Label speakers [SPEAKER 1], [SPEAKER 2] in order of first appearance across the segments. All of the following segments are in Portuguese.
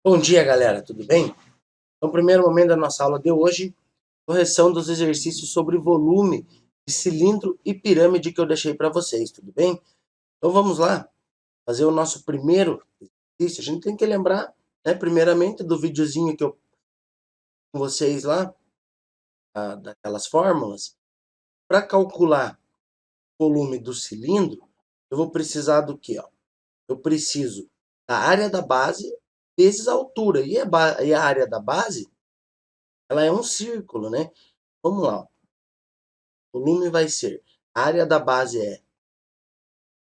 [SPEAKER 1] Bom dia, galera, tudo bem? Então, primeiro momento da nossa aula de hoje, correção dos exercícios sobre volume de cilindro e pirâmide que eu deixei para vocês, tudo bem? Então, vamos lá, fazer o nosso primeiro exercício. A gente tem que lembrar, né, primeiramente, do videozinho que eu com vocês lá, daquelas fórmulas. Para calcular o volume do cilindro, eu vou precisar do quê? Ó? Eu preciso da área da base vezes a altura. E a área da base, ela é um círculo, né? Vamos lá. O volume vai ser, a área da base é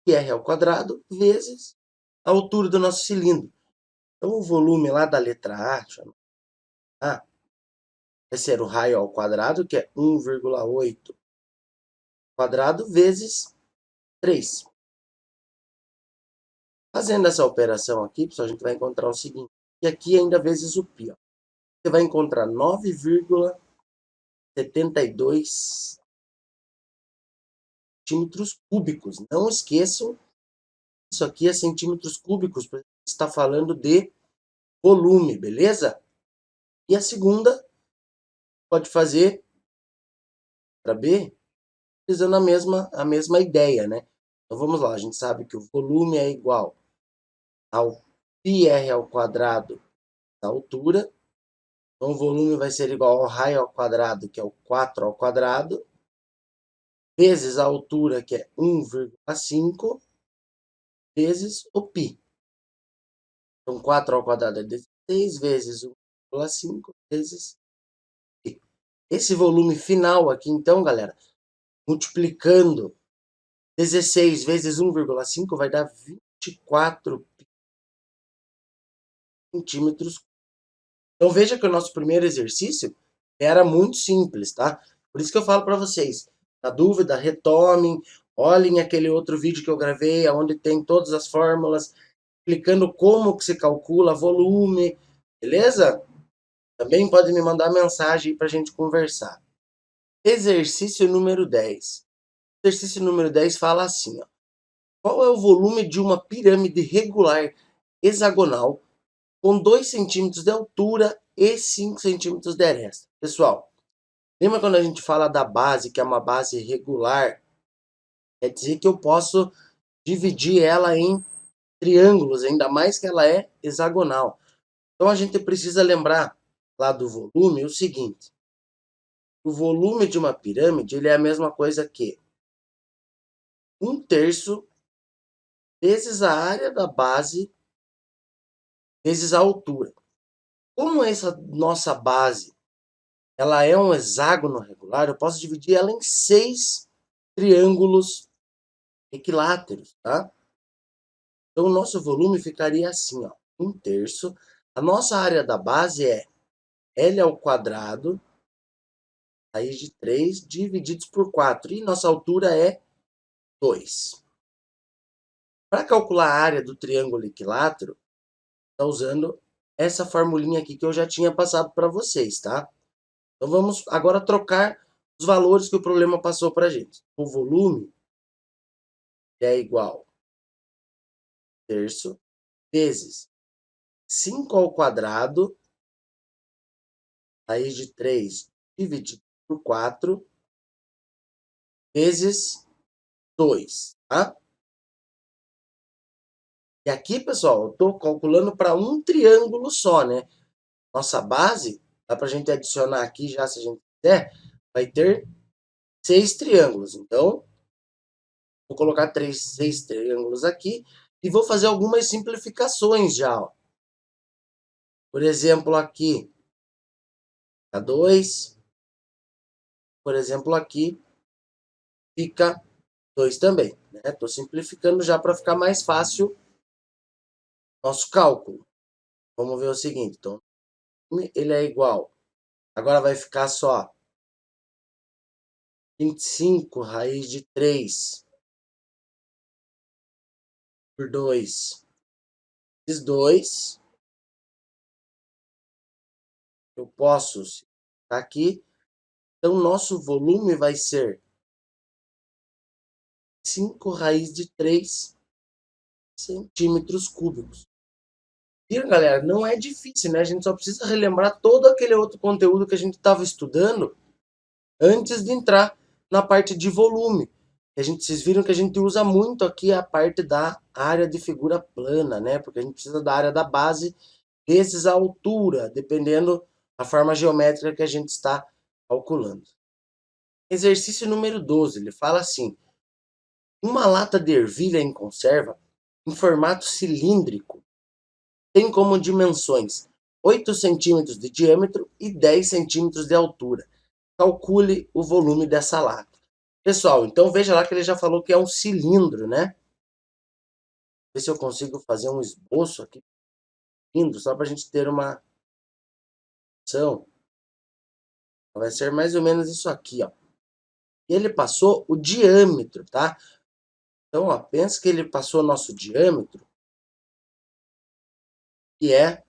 [SPEAKER 1] πr ao quadrado vezes a altura do nosso cilindro. Então, o volume lá da letra A, vai ser o raio ao quadrado, que é 1,8 quadrado vezes 3. Fazendo essa operação aqui, pessoal, a gente vai encontrar o seguinte. E aqui ainda vezes o π. Você vai encontrar 9,72 centímetros cúbicos. Não esqueçam, isso aqui é centímetros cúbicos, porque está falando de volume, beleza? E a segunda pode fazer para B utilizando a mesma ideia, né? Então vamos lá, a gente sabe que o volume é igual ao πr ao quadrado da altura. Então o volume vai ser igual ao raio ao quadrado, que é o 4 ao quadrado, vezes a altura, que é 1,5, vezes o π. Então 4 ao quadrado é 16, vezes 1,5, vezes π. Esse volume final aqui, então, galera, multiplicando 16 vezes 1,5 vai dar 24 centímetros. Então veja que o nosso primeiro exercício era muito simples, tá? Por isso que eu falo para vocês, na dúvida, retomem, olhem aquele outro vídeo que eu gravei, onde tem todas as fórmulas, explicando como que se calcula volume, beleza? Também pode me mandar mensagem para a gente conversar. Exercício número 10. Exercício número 10 fala assim, ó. Qual é o volume de uma pirâmide regular hexagonal com 2 centímetros de altura e 5 centímetros de aresta? Pessoal, lembra quando a gente fala da base, que é uma base regular? Quer dizer que eu posso dividir ela em triângulos, ainda mais que ela é hexagonal. Então a gente precisa lembrar lá do volume o seguinte: o volume de uma pirâmide ele é a mesma coisa que 1/3 vezes a área da base vezes a altura. Como essa nossa base ela é um hexágono regular, eu posso dividir ela em 6 triângulos equiláteros, tá? Então o nosso volume ficaria assim, ó, 1/3. A nossa área da base é L ao quadrado, raiz de 3, divididos por 4. E nossa altura é 2. Para calcular a área do triângulo equilátero, está usando essa formulinha aqui que eu já tinha passado para vocês, tá? Então vamos agora trocar os valores que o problema passou para a gente. O volume é igual a 1/3 vezes 5 ao quadrado, raiz de 3 dividido por 4, vezes 2, tá? E aqui, pessoal, eu estou calculando para um triângulo só, né? Nossa base, dá para a gente adicionar aqui já, se a gente quiser, vai ter 6 triângulos. Então, vou colocar 6 triângulos aqui e vou fazer algumas simplificações já, ó. Por exemplo, aqui, fica 2. Por exemplo, aqui, fica 2 também, né? Estou simplificando já para ficar mais fácil nosso cálculo. Vamos ver o seguinte, então, ele é igual. Agora vai ficar só 25 raiz de 3 por 2 vezes 2. Eu posso tá aqui. Então, nosso volume vai ser 5 raiz de 3 centímetros cúbicos. E, galera, não é difícil, né? A gente só precisa relembrar todo aquele outro conteúdo que a gente estava estudando antes de entrar na parte de volume. Vocês viram que a gente usa muito aqui a parte da área de figura plana, né? Porque a gente precisa da área da base vezes a altura, dependendo da forma geométrica que a gente está calculando. Exercício número 12, ele fala assim: uma lata de ervilha em conserva, em formato cilíndrico, tem como dimensões 8 centímetros de diâmetro e 10 centímetros de altura. Calcule o volume dessa lata. Pessoal, então veja lá que ele já falou que é um cilindro, né? Ver se eu consigo fazer um esboço aqui, lindo, só para a gente ter uma noção. Vai ser mais ou menos isso aqui, ó. E ele passou o diâmetro, tá? Então, ó, pensa que ele passou nosso diâmetro, que é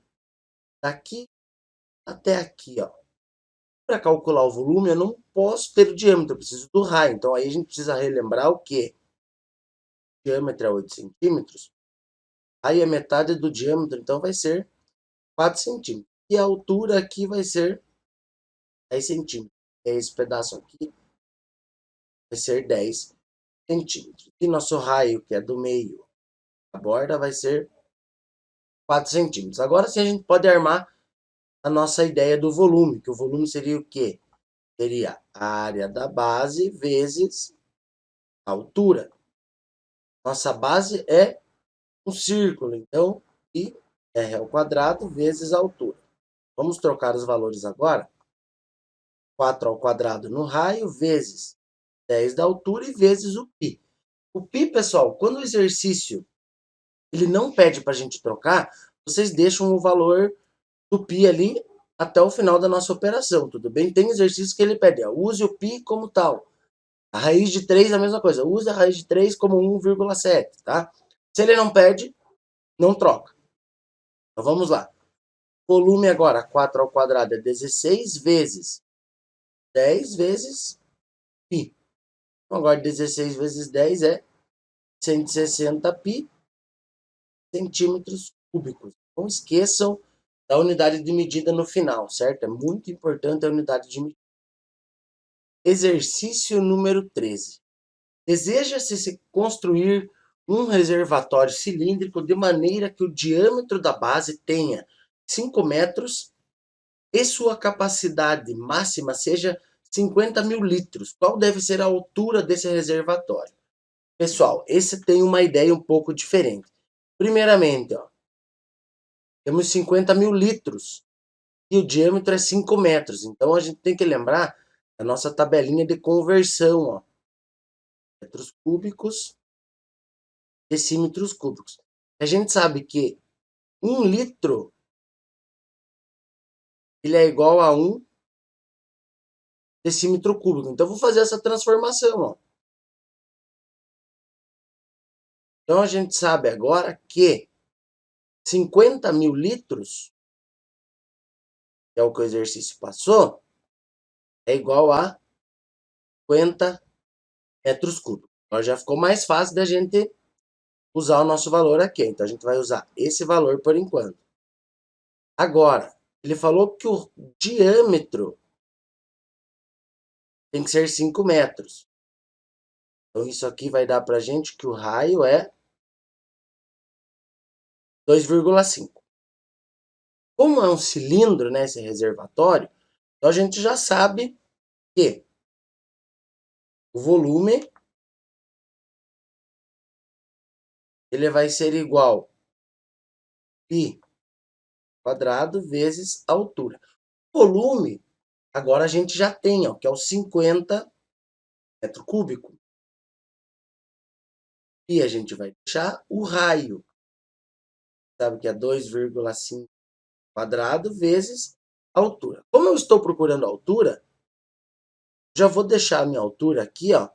[SPEAKER 1] daqui até aqui, ó. Para calcular o volume, eu não posso ter o diâmetro, eu preciso do raio. Então, aí a gente precisa relembrar o quê? O diâmetro é 8 centímetros. Aí é metade do diâmetro, então vai ser 4 centímetros. E a altura aqui vai ser 10 centímetros. Esse pedaço aqui vai ser 10 centímetros. E nosso raio, que é do meio da borda, vai ser 4 centímetros. Agora sim a gente pode armar a nossa ideia do volume, que o volume seria o quê? Seria a área da base vezes a altura. Nossa base é um círculo, então, e r ao quadrado vezes a altura. Vamos trocar os valores agora. 4 ao quadrado no raio vezes 10 da altura e vezes o π. O π, pessoal, quando o exercício ele não pede para a gente trocar, vocês deixam o valor do π ali até o final da nossa operação, tudo bem? Tem exercício que ele pede, ó, use o π como tal. A raiz de 3 é a mesma coisa, use a raiz de 3 como 1,7, tá? Se ele não pede, não troca. Então vamos lá. Volume agora, 4 ao quadrado é 16 vezes 10 vezes π. Então agora 16 vezes 10 é 160 π centímetros cúbicos. Não esqueçam da unidade de medida no final, certo? É muito importante a unidade de medida. Exercício número 13. Deseja-se construir um reservatório cilíndrico de maneira que o diâmetro da base tenha 5 metros e sua capacidade máxima seja 50 mil litros. Qual deve ser a altura desse reservatório? Pessoal, esse tem uma ideia um pouco diferente. Primeiramente, ó, temos 50 mil litros e o diâmetro é 5 metros. Então a gente tem que lembrar a nossa tabelinha de conversão, ó. Metros cúbicos, decímetros cúbicos. A gente sabe que 1 litro ele é igual a 1 decímetro cúbico. Então eu vou fazer essa transformação, ó. Então a gente sabe agora que 50 mil litros, que é o que o exercício passou, é igual a 50 metros cúbicos. Agora já ficou mais fácil da gente usar o nosso valor aqui. Então a gente vai usar esse valor por enquanto. Agora, ele falou que o diâmetro tem que ser 5 metros. Então isso aqui vai dar para a gente que o raio é 2,5. Como é um cilindro, né, esse reservatório, então a gente já sabe que o volume ele vai ser igual a π quadrado vezes a altura. O volume, agora a gente já tem, ó, que é o 50 metro cúbico. E a gente vai deixar o raio, sabe que é 2,5 quadrado vezes a altura. Como eu estou procurando a altura, já vou deixar a minha altura aqui, ó,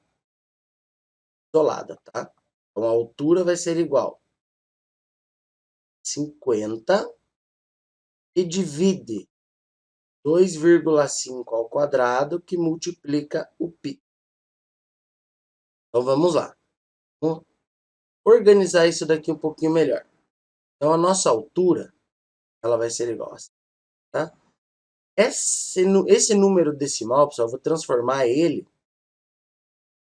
[SPEAKER 1] isolada, tá? Então a altura vai ser igual a 50 e divide 2,5 ao quadrado que multiplica o π. Então vamos lá. Vamos organizar isso daqui um pouquinho melhor. Então a nossa altura ela vai ser igual a 5, tá? Esse número decimal, pessoal, eu vou transformar ele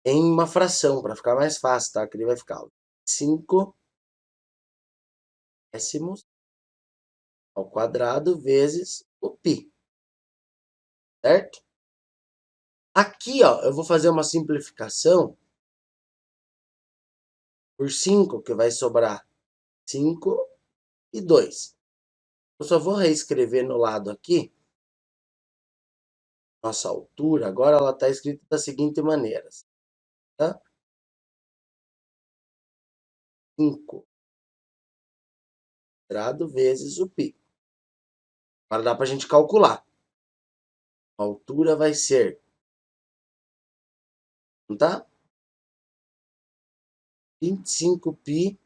[SPEAKER 1] em uma fração, para ficar mais fácil, tá? Que ele vai ficar 5 décimos ao quadrado vezes o π, certo? Aqui, ó, eu vou fazer uma simplificação por 5, que vai sobrar 5 e 2. Eu só vou reescrever no lado aqui, nossa altura, agora ela está escrita da seguinte maneira, tá? 5 quadrado vezes o π. Agora dá para a gente calcular. A altura vai ser, não tá? 25π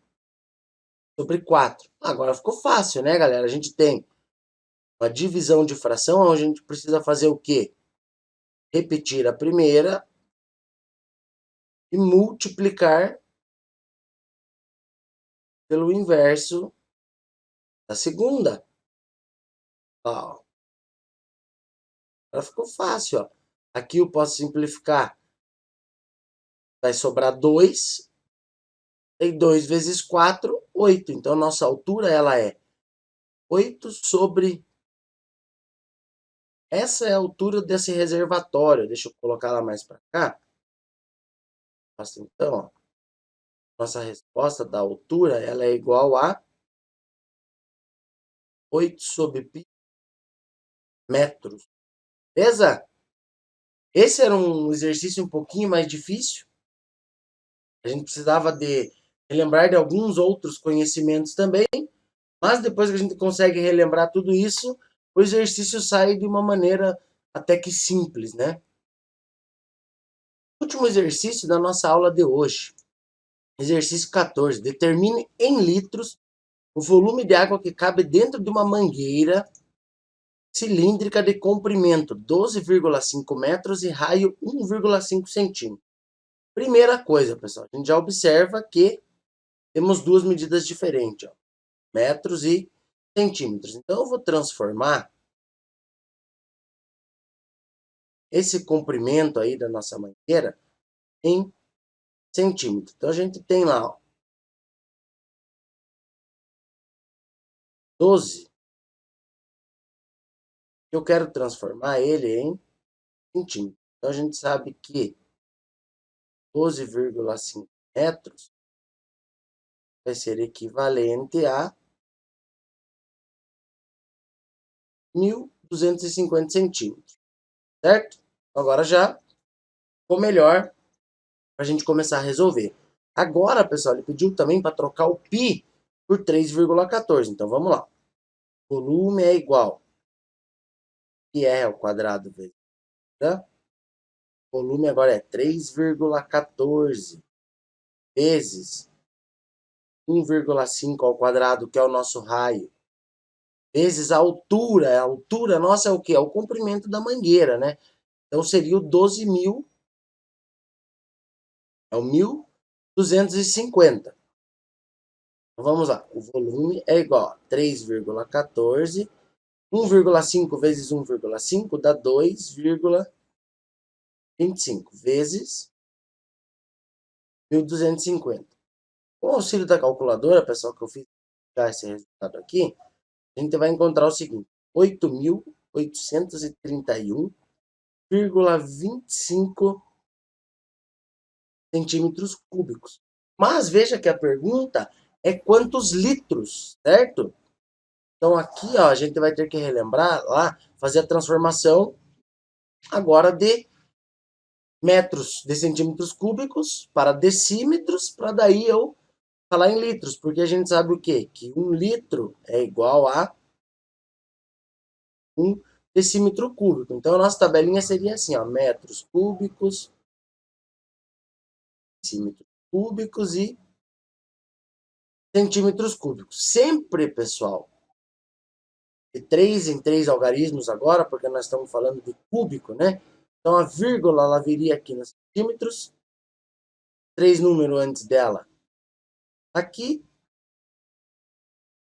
[SPEAKER 1] sobre 4. Agora ficou fácil, né, galera? A gente tem uma divisão de fração, onde a gente precisa fazer o quê? Repetir a primeira e multiplicar pelo inverso da segunda. Ó, agora ficou fácil, ó. Aqui eu posso simplificar. Vai sobrar 2. E 2 vezes 4, 8. Então, nossa altura ela é 8 sobre... Essa é a altura desse reservatório. Deixa eu colocar ela mais para cá. Então, ó, nossa resposta da altura ela é igual a 8 sobre π metros. Beleza? Esse era um exercício um pouquinho mais difícil. A gente precisava de relembrar de alguns outros conhecimentos também. Mas depois que a gente consegue relembrar tudo isso, o exercício sai de uma maneira até que simples, né? Último exercício da nossa aula de hoje. Exercício 14. Determine em litros o volume de água que cabe dentro de uma mangueira cilíndrica de comprimento 12,5 metros e raio 1,5 centímetros. Primeira coisa, pessoal, a gente já observa que temos duas medidas diferentes, ó, metros e centímetros. Então, eu vou transformar esse comprimento aí da nossa mangueira em centímetros. Então, a gente tem lá, ó, 12. Eu quero transformar ele em centímetros. Então, a gente sabe que 12,5 metros vai ser equivalente a 1.250 centímetros, certo? Agora já ficou melhor para a gente começar a resolver. Agora, pessoal, ele pediu também para trocar o π por 3,14. Então, vamos lá. Volume é igual a R ao quadrado vezes, tá? O volume agora é 3,14 vezes 1,5 ao quadrado, que é o nosso raio, vezes a altura. A altura nossa é o quê? É o comprimento da mangueira, né? Então, seria o 12.000, é o 1.250. Então, vamos lá. O volume é igual a 3,14. 1,5 vezes 1,5 dá 2,25 vezes 1.250. Com o auxílio da calculadora, pessoal, que eu fiz já esse resultado aqui, a gente vai encontrar o seguinte: 8.831,25 centímetros cúbicos. Mas veja que a pergunta é quantos litros, certo? Então aqui, ó, a gente vai ter que relembrar lá, fazer a transformação agora de metros de centímetros cúbicos para decímetros, para daí eu falar em litros, porque a gente sabe o quê? Que 1 litro é igual a 1 decímetro cúbico. Então a nossa tabelinha seria assim, ó, metros cúbicos, decímetros cúbicos e centímetros cúbicos. Sempre, pessoal, de 3 em 3 algarismos agora, porque nós estamos falando de cúbico, né? Então a vírgula ela viria aqui nos centímetros, 3 números antes dela aqui,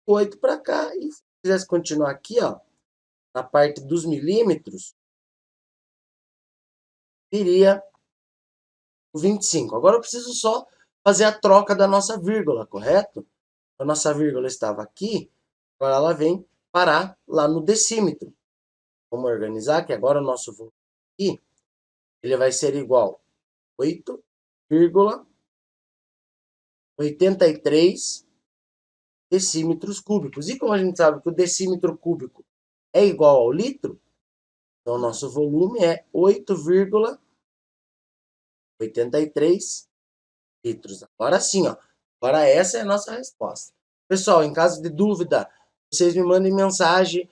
[SPEAKER 1] 8 para cá e quisesse continuar aqui, ó, na parte dos milímetros, viria o 25. Agora eu preciso só fazer a troca da nossa vírgula, correto? A nossa vírgula estava aqui, agora ela vem parar lá no decímetro. Vamos organizar que agora o nosso volume aqui, ele vai ser igual a 8,83 decímetros cúbicos. E como a gente sabe que o decímetro cúbico é igual ao litro, então o nosso volume é 8,83 litros. Agora sim, ó. Agora essa é a nossa resposta. Pessoal, em caso de dúvida, vocês me mandem mensagem.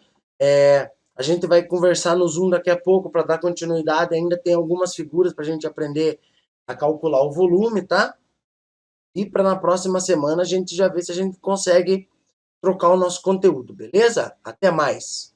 [SPEAKER 1] A gente vai conversar no Zoom daqui a pouco para dar continuidade. Ainda tem algumas figuras para a gente aprender a calcular o volume, tá? E para na próxima semana a gente já ver se a gente consegue trocar o nosso conteúdo, beleza? Até mais!